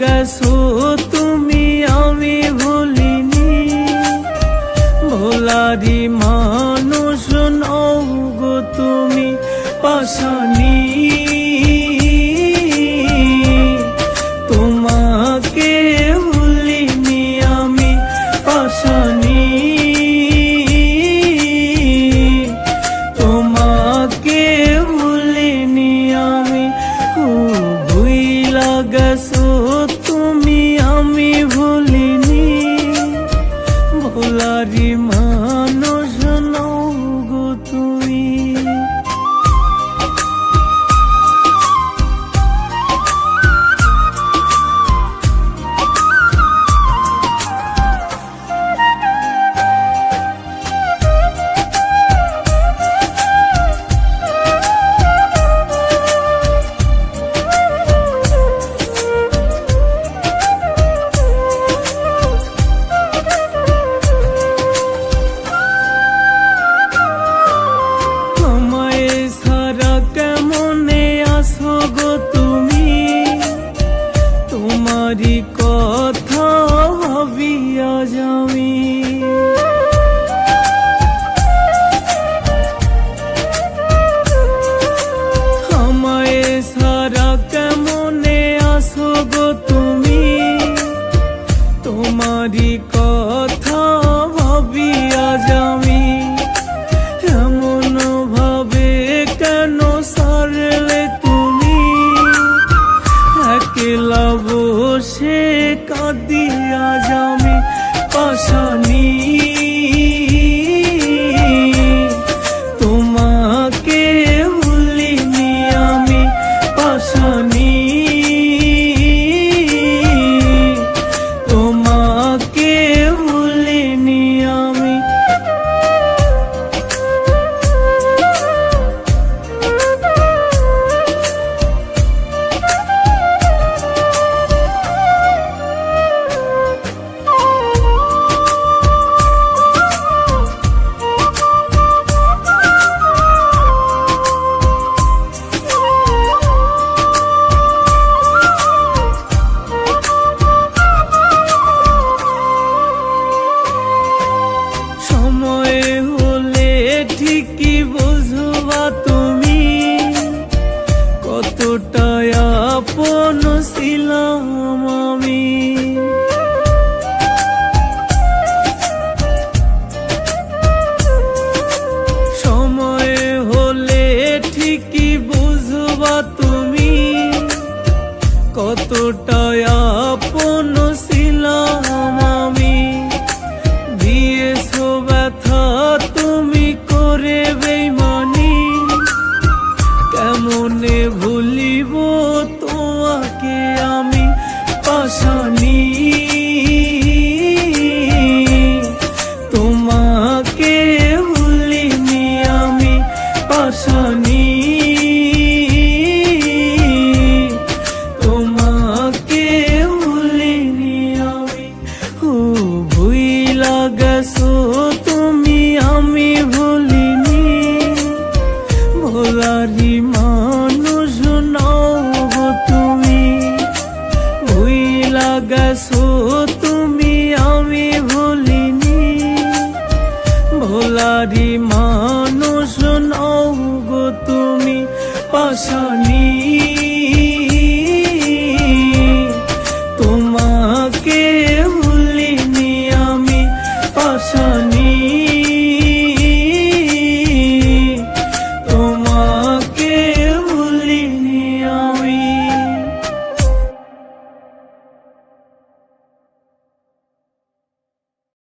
গেছো তুমি আমি ভুলিনি, ভোলারি মানুষ নও গো তুমি পাশানি। তোমাকে ভুলিনি আমি পাশানি, তোমাকে ভুলিনি আমি। ভুইলা গেছো তুমি আমি ভুলিনি, ভোলারি মানুষ নও গো তুমি। তোমারি কথা ভাবিয়া যামি, আমায় সারা কেমনে আসো গো তুমি, তোমারি কথা ভাবিয়া যামি। এমন ভাবে কেন সারলে তুমি, একলা বসে কাঁদিয়া যামি পাশানি। তোমাকে ভুলিনি আমি পাশানি, তোমাকে ভুলিনি আমি। সময় হলে ঠিকই বুঝবা তুমি, কতটা আপন ছিলাম আমি। সময় হলে ঠিকই বুঝবা তুমি, কতটা আপন ছিলাম আমি। দিয়েছো ব্যথা তুমি করে বেইমানি, কেমনে ভুলিব তোমাকে আমি পাশানি। তোমাকে ভুলিনি আমি পাশানি, তোমাকে ভুলিনি আমি। ভুইলা গেছো তুমি আমি ভুলিনি, ভোলারি মানুষ নও গো তুমি। ভুইলা গেছো